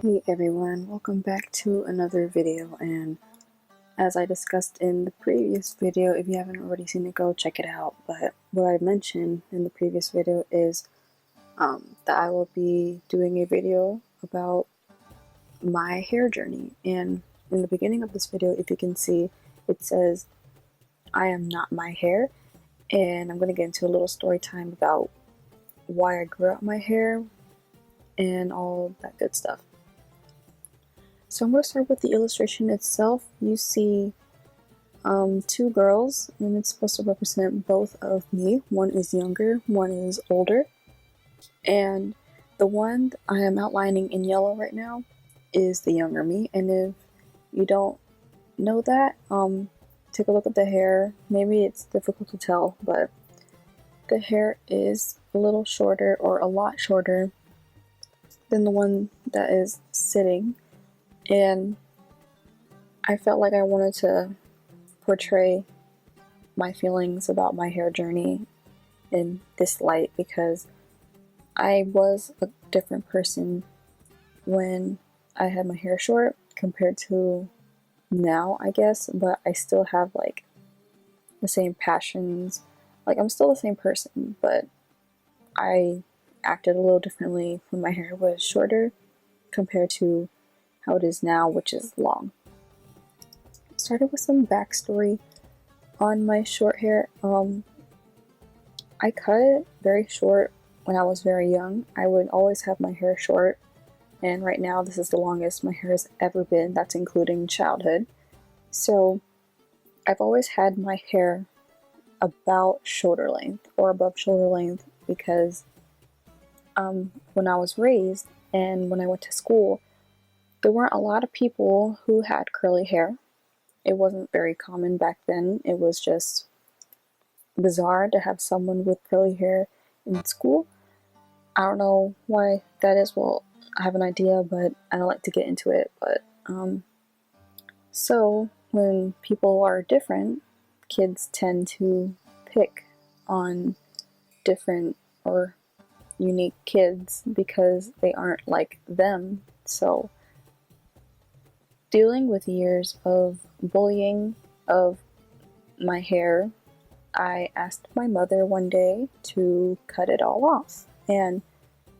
Hey everyone, welcome back to another video, and as I discussed in the previous video, if you haven't already seen it, go check it out. But what I mentioned in the previous video is that I will be doing a video about my hair journey. And in the beginning of this video, if you can see, it says I am not my hair, and I'm going to get into a little story time about why I grew out my hair and all that good stuff. So I'm going to start with the illustration itself. You see two girls, and it's supposed to represent both of me. One is younger, one is older. And the one I am outlining in yellow right now is the younger me. And if you don't know that, take a look at the hair. Maybe it's difficult to tell, but the hair is a little shorter, or a lot shorter, than the one that is sitting. And I felt like I wanted to portray my feelings about my hair journey in this light, because I was a different person when I had my hair short compared to now, I guess, but I still have like the same passions. Like, I'm still the same person, but I acted a little differently when my hair was shorter compared to how it is now, which is long. Started with some backstory on my short hair. I cut it very short when I was very young. I would always have my hair short, and right now this is the longest my hair has ever been. That's including childhood. So I've always had my hair about shoulder length or above shoulder length, because when I was raised and when I went to school, there weren't a lot of people who had curly hair. It wasn't very common back then. It was just bizarre to have someone with curly hair in school. I don't know why that is. Well, I have an idea, but I don't like to get into it. But so when people are different, kids tend to pick on different or unique kids because they aren't like them. So dealing with years of bullying of my hair, I asked my mother one day to cut it all off. And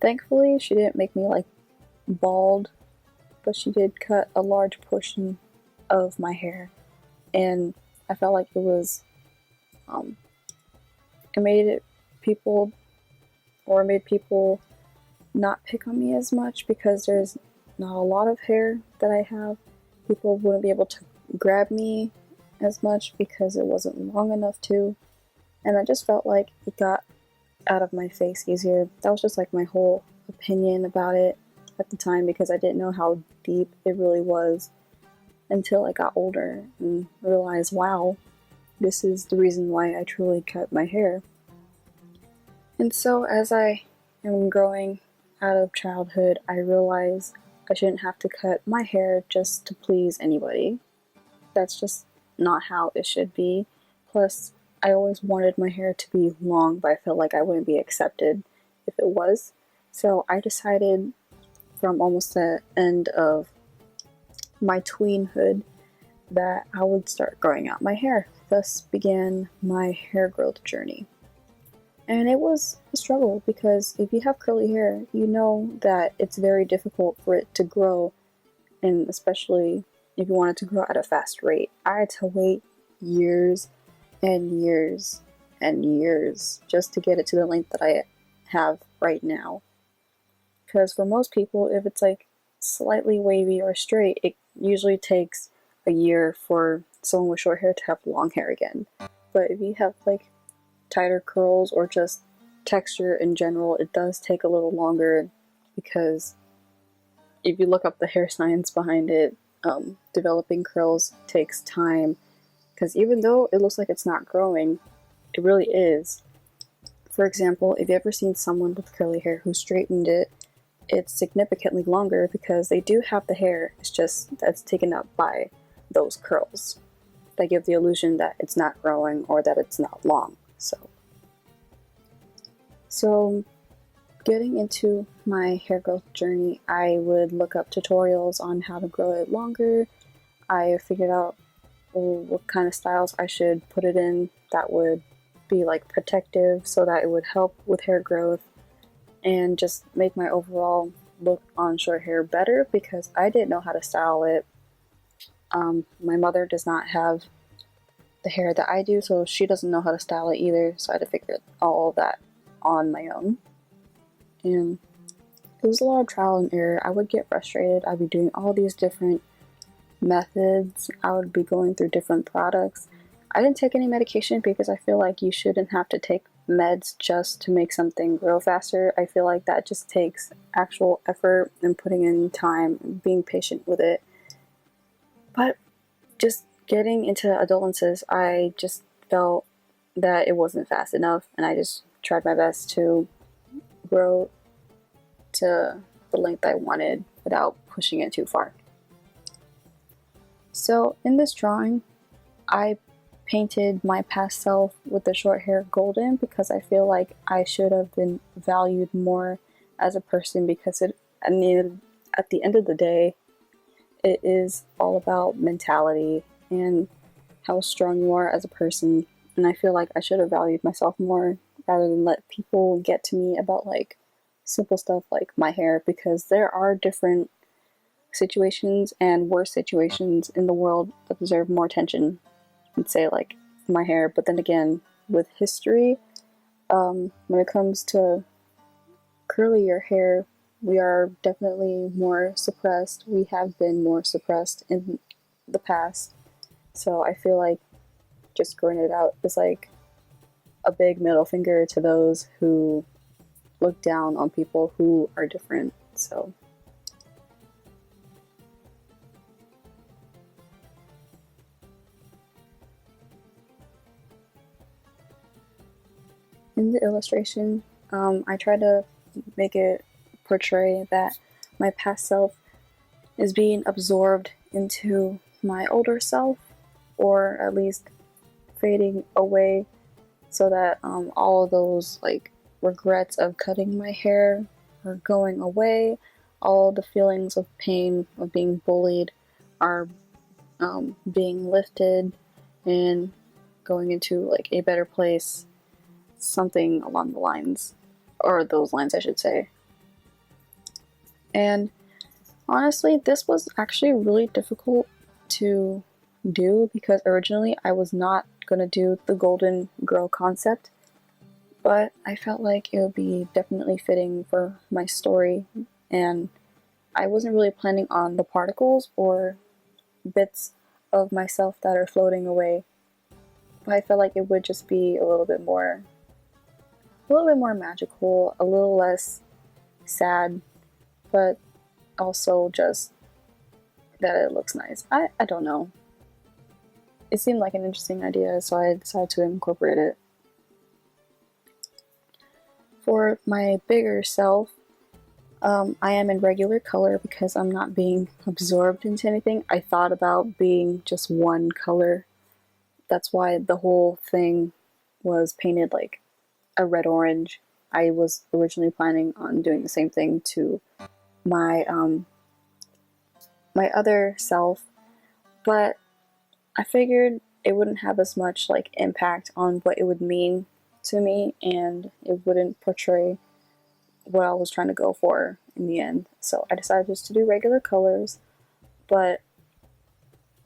thankfully, she didn't make me like bald, but she did cut a large portion of my hair. And I felt like it was, it made people not pick on me as much, because there's not a lot of hair that I have. People wouldn't be able to grab me as much because it wasn't long enough to, and I just felt like it got out of my face easier. That was just like my whole opinion about it at the time, because I didn't know how deep it really was until I got older and realized, wow, this is the reason why I truly cut my hair. And so as I am growing out of childhood, I realized I shouldn't have to cut my hair just to please anybody. That's just not how it should be. Plus, I always wanted my hair to be long, but I felt like I wouldn't be accepted if it was. So I decided from almost the end of my tweenhood that I would start growing out my hair. Thus began my hair growth journey. And it was a struggle, because if you have curly hair, you know that it's very difficult for it to grow, and especially if you want it to grow at a fast rate. I had to wait years and years and years just to get it to the length that I have right now. Because for most people, if it's like slightly wavy or straight, it usually takes a year for someone with short hair to have long hair again. But if you have like tighter curls or just texture in general, it does take a little longer, because if you look up the hair science behind it, developing curls takes time, because even though it looks like it's not growing, it really is. For example, if you've ever seen someone with curly hair who straightened it, it's significantly longer because they do have the hair, it's just that's taken up by those curls that give the illusion that it's not growing or that it's not long. So getting into my hair growth journey, I would look up tutorials on how to grow it longer. I figured out what kind of styles I should put it in that would be like protective so that it would help with hair growth and just make my overall look on short hair better, because I didn't know how to style it. My mother does not have the hair that I do, so she doesn't know how to style it either, so I had to figure all of that on my own. And it was a lot of trial and error. I would get frustrated. I'd be doing all these different methods. I would be going through different products. I didn't take any medication because I feel like you shouldn't have to take meds just to make something grow faster. I feel like that just takes actual effort and putting in time and being patient with it. But just getting into adolescence, I just felt that it wasn't fast enough, and I just tried my best to grow to the length I wanted without pushing it too far. So in this drawing, I painted my past self with the short hair golden because I feel like I should have been valued more as a person, because at the end of the day, it is all about mentality and how strong you are as a person. And I feel like I should have valued myself more rather than let people get to me about like simple stuff like my hair, because there are different situations and worse situations in the world that deserve more attention. I'd say like my hair, but then again, with history, when it comes to curlier hair, we are definitely more suppressed. We have been more suppressed in the past. So I feel like just growing it out is like a big middle finger to those who look down on people who are different. So in the illustration, I try to make it portray that my past self is being absorbed into my older self, or at least fading away, so that all of those like regrets of cutting my hair are going away. All the feelings of pain of being bullied are being lifted and going into like a better place. Something along the lines, or those lines I should say. And honestly, this was actually really difficult to do because originally I was not going to do the golden girl concept, but I felt like it would be definitely fitting for my story, and I wasn't really planning on the particles or bits of myself that are floating away, but I felt like it would just be a little bit more magical, a little less sad, but also just that it looks nice. I don't know. It seemed like an interesting idea, so I decided to incorporate it. For my bigger self, I am in regular color because I'm not being absorbed into anything. I thought about being just one color. That's why the whole thing was painted like a red-orange. I was originally planning on doing the same thing to my my other self, but I figured it wouldn't have as much like impact on what it would mean to me, and it wouldn't portray what I was trying to go for in the end. So I decided just to do regular colors. But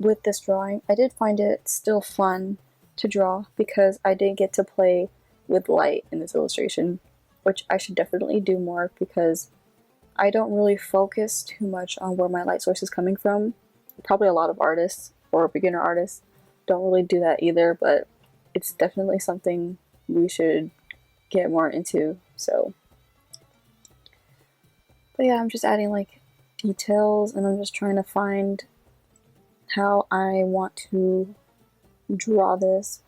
with this drawing, I did find it still fun to draw because I did get to play with light in this illustration, which I should definitely do more because I don't really focus too much on where my light source is coming from. Probably a lot of artists or beginner artists don't really do that either, but it's definitely something we should get more into. So, but yeah, I'm just adding like details, and I'm just trying to find how I want to draw this.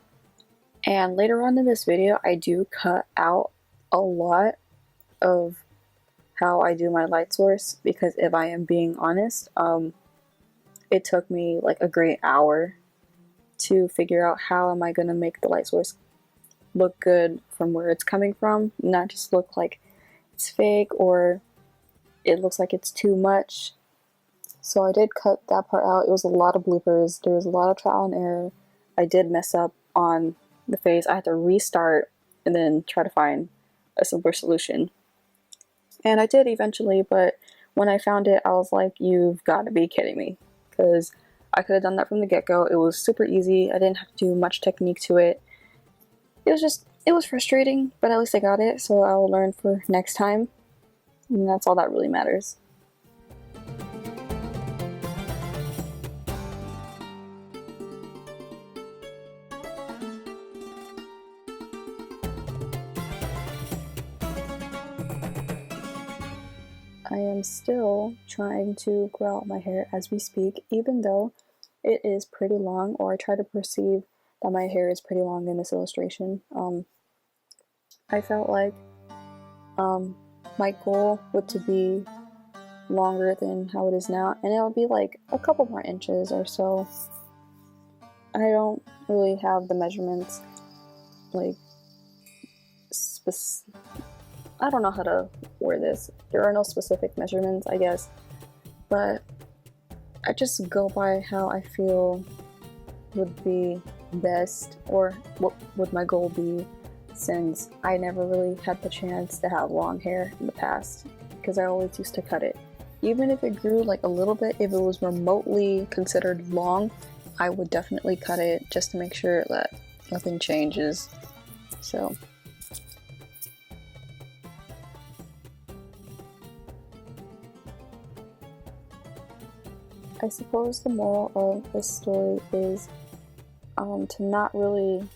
And later on in this video, I do cut out a lot of how I do my light source, because if I am being honest, it took me like a great hour to figure out how am I going to make the light source look good from where it's coming from, not just look like it's fake or it looks like it's too much. So I did cut that part out. It was a lot of bloopers. There was a lot of trial and error. I did mess up on the face. I had to restart and then try to find a simpler solution. And I did eventually, but when I found it, I was like, you've got to be kidding me. Because I could have done that from the get-go. It was super easy. I didn't have to do much technique to it. It was frustrating, but at least I got it, so I'll learn for next time. And that's all that really matters. I am still trying to grow out my hair as we speak, even though it is pretty long, or I try to perceive that my hair is pretty long in this illustration. I felt like my goal would to be longer than how it is now, and it'll be like a couple more inches or so. I don't really have the measurements, like, I don't know how to word this. There are no specific measurements, I guess, but I just go by how I feel would be best, or what would my goal be, since I never really had the chance to have long hair in the past, because I always used to cut it. Even if it grew like a little bit, if it was remotely considered long, I would definitely cut it just to make sure that nothing changes. So I suppose the moral of this story is to not really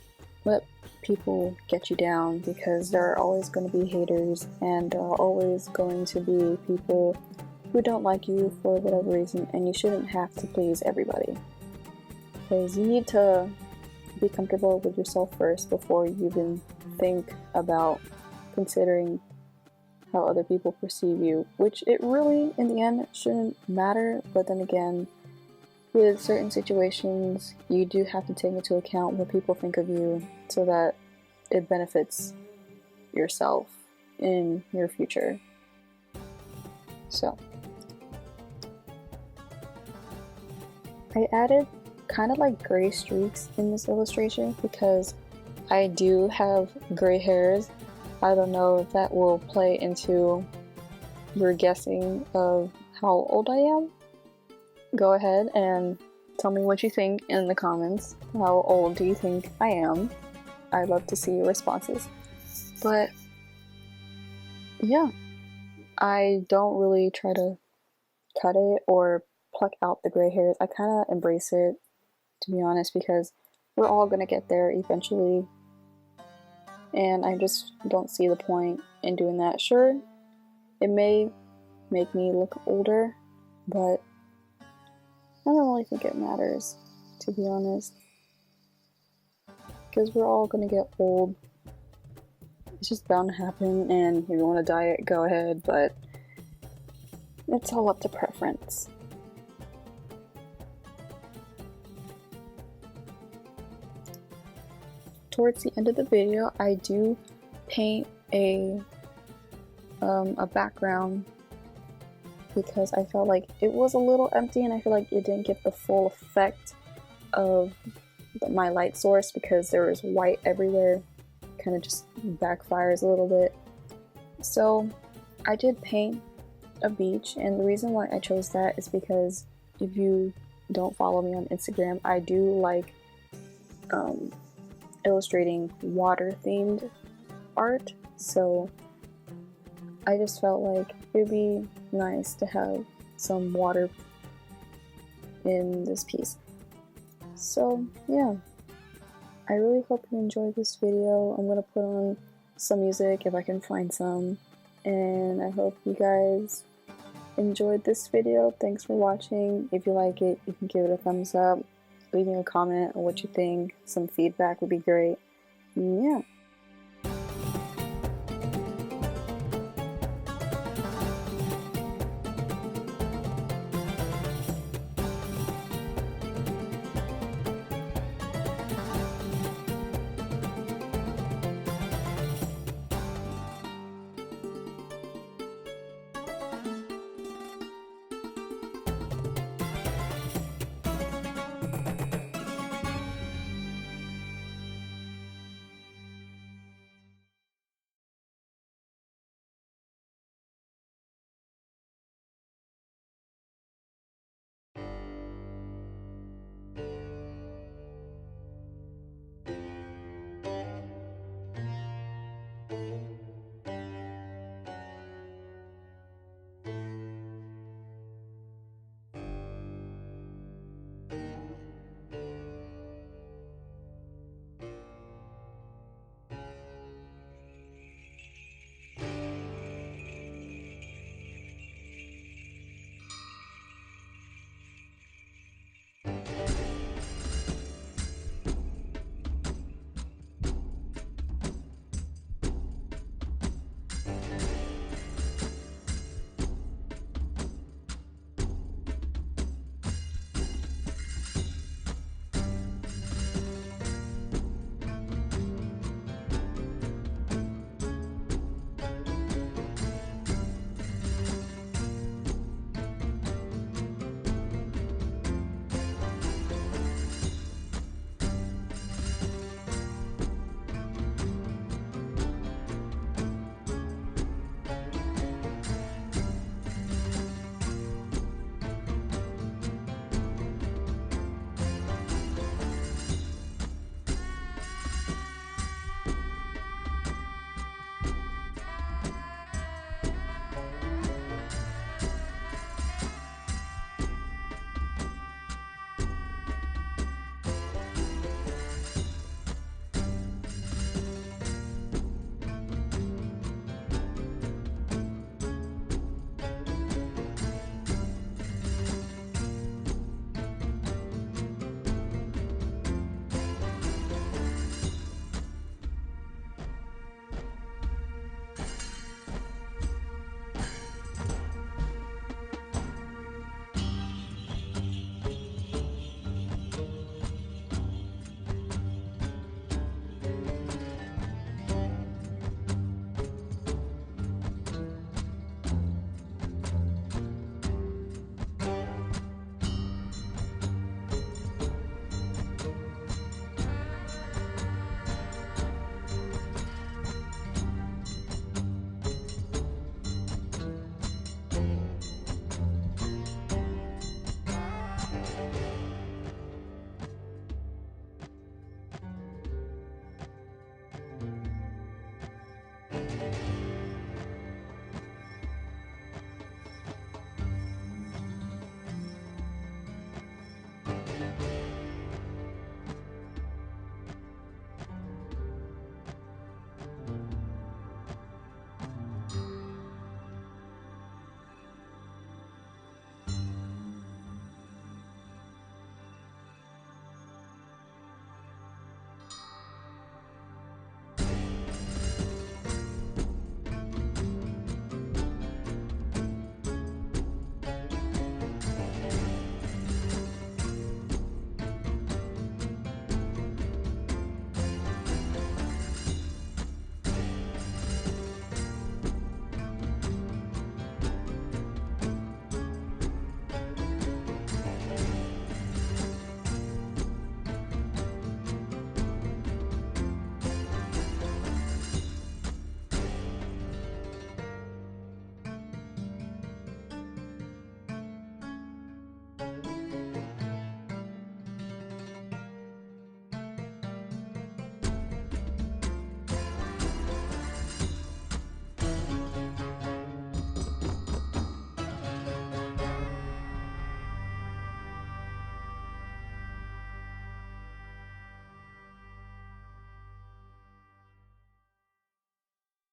let people get you down, because there are always going to be haters, and there are always going to be people who don't like you for whatever reason, and you shouldn't have to please everybody. Because you need to be comfortable with yourself first before you even think about considering how other people perceive you, which it really, in the end, shouldn't matter. But then again, with certain situations, you do have to take into account what people think of you so that it benefits yourself in your future. So I added kind of like gray streaks in this illustration because I do have gray hairs. I don't know if that will play into your guessing of how old I am. Go ahead and tell me what you think in the comments. How old do you think I am? I'd love to see your responses. But yeah, I don't really try to cut it or pluck out the gray hairs. I kind of embrace it, to be honest, because we're all gonna get there eventually, and I just don't see the point in doing that. Sure, it may make me look older, but I don't really think it matters, to be honest, because we're all gonna get old. It's just bound to happen, and if you want to dye it, go ahead, but it's all up to preference. Towards the end of the video, I do paint a background because I felt like it was a little empty, and I feel like it didn't get the full effect of my light source because there was white everywhere. Kind of just backfires a little bit. So I did paint a beach, and the reason why I chose that is because if you don't follow me on Instagram, I do like illustrating water themed art, so I just felt like it would be nice to have some water in this piece. So yeah, I really hope you enjoyed this video. I'm gonna put on some music if I can find some, and I hope you guys enjoyed this video. Thanks for watching. If you like it, you can give it a thumbs up, leave me a comment on what you think. Some feedback would be great. Yeah.